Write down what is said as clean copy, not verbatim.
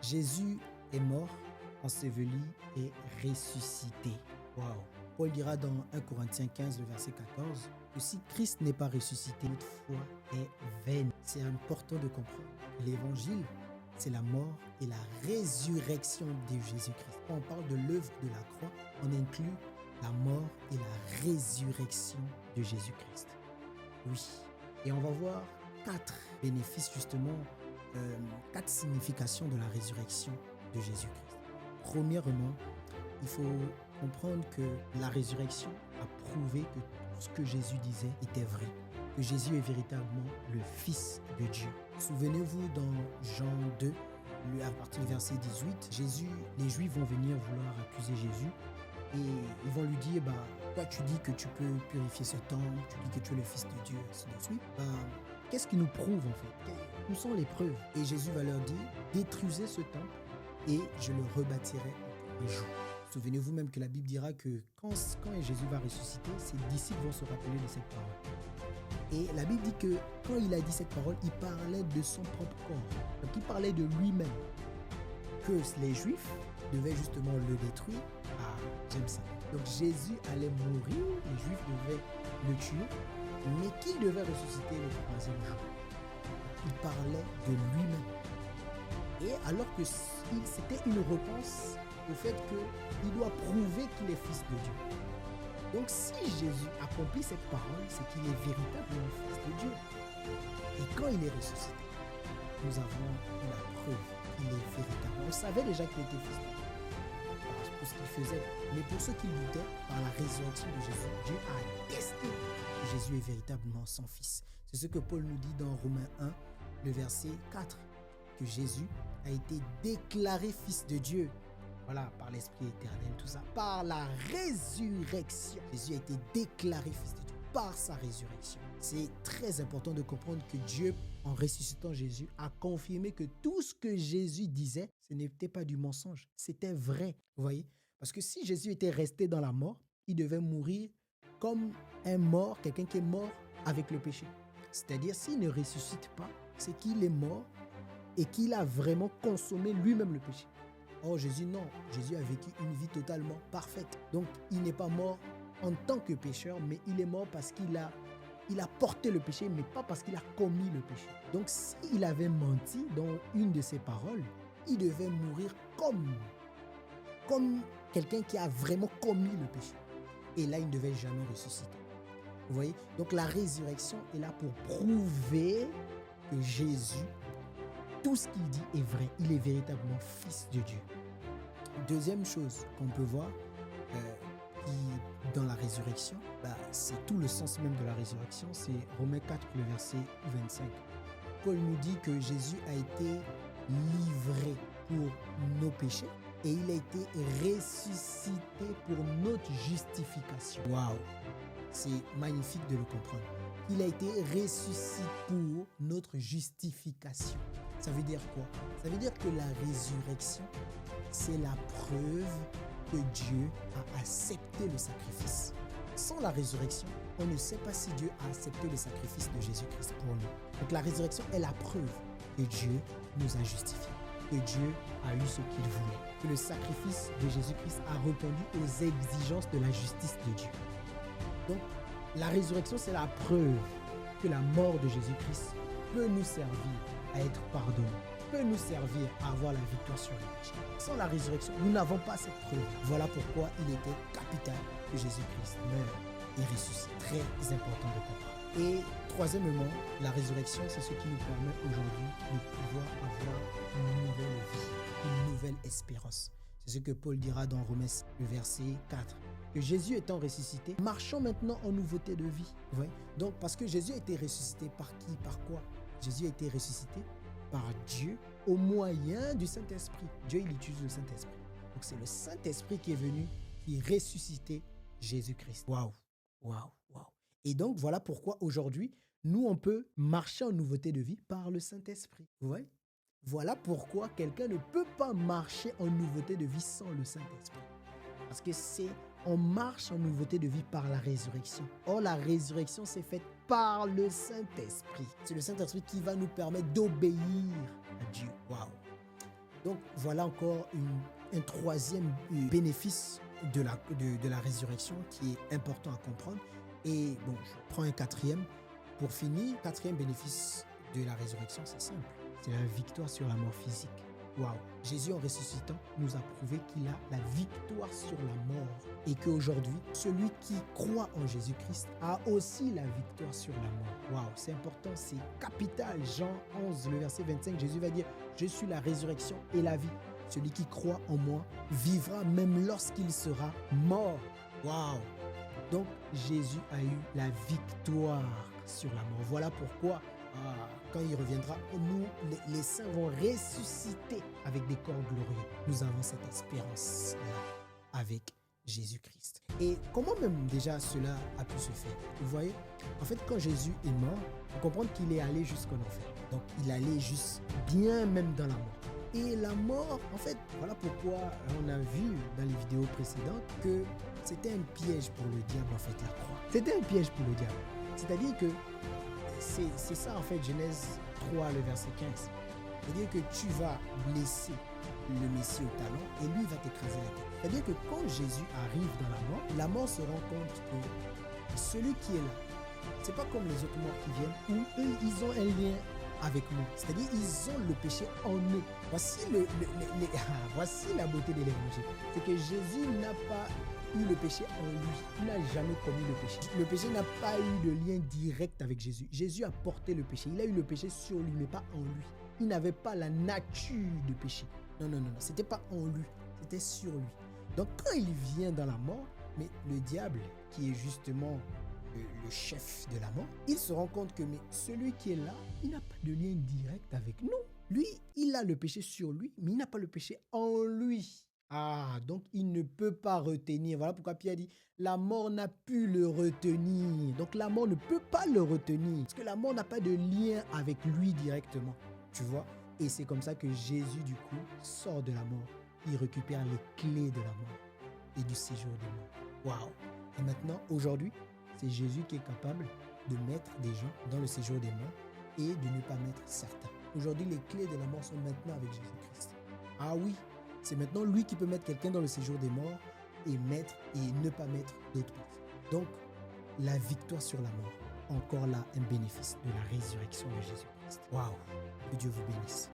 Jésus est mort, enseveli et ressuscité. Waouh! Paul dira dans 1 Corinthiens 15, le verset 14, que si Christ n'est pas ressuscité, notre foi est vaine. C'est important de comprendre. L'évangile, c'est la mort et la résurrection de Jésus-Christ. Quand on parle de l'œuvre de la croix, on inclut la mort et la résurrection de Jésus-Christ. Oui. Et on va voir 4 bénéfices, justement, 4 significations de la résurrection de Jésus-Christ. Premièrement, il faut comprendre que la résurrection a prouvé que tout ce que Jésus disait était vrai, que Jésus est véritablement le Fils de Dieu. Souvenez-vous dans Jean 2, à partir du verset 18, les Juifs vont venir vouloir accuser Jésus et ils vont lui dire, toi tu dis que tu peux purifier ce temple, tu dis que tu es le Fils de Dieu, ainsi de suite. Qu'est-ce qui nous prouve en fait? Où sont les preuves? Et Jésus va leur dire, détruisez ce temple et je le rebâtirai en 3 jours. Souvenez-vous même que la Bible dira que quand Jésus va ressusciter, ses disciples vont se rappeler de cette parole. Et la Bible dit que quand il a dit cette parole, il parlait de son propre corps. Donc il parlait de lui-même. Que les Juifs devaient justement le détruire. J'aime ça. Donc Jésus allait mourir, les Juifs devaient le tuer, mais qu'il devait ressusciter le 3e jour. Il parlait de lui-même. Et alors que c'était une réponse au fait qu'il doit prouver qu'il est Fils de Dieu. Donc si Jésus accomplit cette parole, c'est qu'il est véritablement Fils de Dieu. Et quand il est ressuscité, nous avons la preuve qu'il est véritable. On savait déjà qu'il était Fils de Dieu, pour ce qu'il faisait. Mais pour ceux qui doutaient, par la résurrection de Jésus, Dieu a testé que Jésus est véritablement son Fils. C'est ce que Paul nous dit dans Romains 1, le verset 4, que Jésus a été déclaré Fils de Dieu. Voilà, par l'Esprit éternel, tout ça. Par la résurrection. Jésus a été déclaré Fils de Dieu par sa résurrection. C'est très important de comprendre que Dieu, en ressuscitant Jésus, a confirmé que tout ce que Jésus disait, ce n'était pas du mensonge, c'était vrai. Vous voyez? Parce que si Jésus était resté dans la mort, il devait mourir comme un mort, quelqu'un qui est mort avec le péché. C'est-à-dire, s'il ne ressuscite pas, c'est qu'il est mort et qu'il a vraiment consommé lui-même le péché. Or, Jésus, non. Jésus a vécu une vie totalement parfaite. Donc, il n'est pas mort en tant que pécheur, mais il est mort parce qu'il a porté le péché, mais pas parce qu'il a commis le péché. Donc, s'il avait menti dans une de ses paroles, il devait mourir comme quelqu'un qui a vraiment commis le péché. Et là, il ne devait jamais ressusciter. Vous voyez? Donc, la résurrection est là pour prouver que Jésus, tout ce qu'il dit est vrai. Il est véritablement Fils de Dieu. Deuxième chose qu'on peut voir dans la résurrection, c'est tout le sens même de la résurrection. C'est Romains 4, le verset 25. Paul nous dit que Jésus a été livré pour nos péchés et il a été ressuscité pour notre justification. Waouh! C'est magnifique de le comprendre. Il a été ressuscité pour notre justification. Ça veut dire quoi? Ça veut dire que la résurrection, c'est la preuve que Dieu a accepté le sacrifice. Sans la résurrection, on ne sait pas si Dieu a accepté le sacrifice de Jésus-Christ pour nous. Donc la résurrection est la preuve que Dieu nous a justifiés, que Dieu a eu ce qu'il voulait, que le sacrifice de Jésus-Christ a répondu aux exigences de la justice de Dieu. Donc la résurrection, c'est la preuve que la mort de Jésus-Christ peut nous servir à être pardonnés, peut nous servir à avoir la victoire sur le péché. Sans la résurrection, nous n'avons pas cette preuve. Voilà pourquoi il était capital que Jésus-Christ meure et ressuscite. Très important de comprendre. Et troisièmement, la résurrection, c'est ce qui nous permet aujourd'hui de pouvoir avoir une nouvelle vie, une nouvelle espérance. C'est ce que Paul dira dans Romains, le verset 4. Que Jésus étant ressuscité, marchons maintenant en nouveauté de vie. Vous voyez? Donc, parce que Jésus a été ressuscité par qui? Par quoi? Jésus a été ressuscité par Dieu au moyen du Saint-Esprit. Dieu, il utilise le Saint-Esprit. Donc, c'est le Saint-Esprit qui est venu, qui ressuscitait Jésus-Christ. Waouh, waouh, waouh. Et donc, voilà pourquoi aujourd'hui, nous, on peut marcher en nouveauté de vie par le Saint-Esprit. Vous voyez? Voilà pourquoi quelqu'un ne peut pas marcher en nouveauté de vie sans le Saint-Esprit. Parce que on marche en nouveauté de vie par la résurrection. Or, la résurrection s'est faite par le Saint-Esprit. C'est le Saint-Esprit qui va nous permettre d'obéir à Dieu. Waouh! Donc voilà encore un troisième bénéfice de la résurrection qui est important à comprendre. Et bon, je prends un quatrième pour finir. Quatrième bénéfice de la résurrection, c'est simple. C'est la victoire sur la mort physique. Waouh! Jésus, en ressuscitant, nous a prouvé qu'il a la victoire sur la mort. Et qu'aujourd'hui, celui qui croit en Jésus-Christ a aussi la victoire sur la mort. Waouh! C'est important, c'est capital. Jean 11, le verset 25, Jésus va dire « Je suis la résurrection et la vie. Celui qui croit en moi vivra même lorsqu'il sera mort. » Waouh! Donc, Jésus a eu la victoire sur la mort. Voilà pourquoi quand il reviendra, nous, les saints vont ressusciter avec des corps glorieux. Nous avons cette espérance-là avec Jésus-Christ. Et comment même déjà cela a pu se faire? Vous voyez, en fait, quand Jésus est mort, il faut comprendre qu'il est allé jusqu'en enfer. Donc, il allait juste bien même dans la mort. Et la mort, en fait, voilà pourquoi on a vu dans les vidéos précédentes que c'était un piège pour le diable, en fait, la croix. C'était un piège pour le diable. C'est-à-dire que c'est ça, en fait, Genèse 3, le verset 15. C'est-à-dire que tu vas blesser le Messie au talon et lui, il va t'écraser la tête. C'est-à-dire que quand Jésus arrive dans la mort se rend compte que celui qui est là, c'est pas comme les autres morts qui viennent, où eux, ils ont un lien avec nous. C'est-à-dire ils ont le péché en eux. Voici, voici la beauté de l'évangile. C'est que Jésus n'a pas eu le péché en lui. Il n'a jamais commis le péché. Le péché n'a pas eu de lien direct avec Jésus. Jésus a porté le péché. Il a eu le péché sur lui, mais pas en lui. Il n'avait pas la nature de péché. Non. C'était pas en lui. C'était sur lui. Donc quand il vient dans la mort, mais le diable, qui est justement le chef de la mort, il se rend compte que mais celui qui est là, il n'a pas de lien direct avec nous. Lui, il a le péché sur lui, mais il n'a pas le péché en lui. Donc il ne peut pas retenir. Voilà pourquoi Pierre dit, la mort n'a pu le retenir. Donc la mort ne peut pas le retenir, parce que la mort n'a pas de lien avec lui directement. Tu vois? Et c'est comme ça que Jésus, du coup, sort de la mort. Il récupère les clés de la mort et du séjour des morts. Waouh! Et maintenant, aujourd'hui, c'est Jésus qui est capable de mettre des gens dans le séjour des morts et de ne pas mettre certains. Aujourd'hui, les clés de la mort sont maintenant avec Jésus-Christ. Ah oui, c'est maintenant lui qui peut mettre quelqu'un dans le séjour des morts et ne pas mettre d'autres personnes. Donc, la victoire sur la mort, encore là, un bénéfice de la résurrection de Jésus-Christ. Waouh! Que Dieu vous bénisse.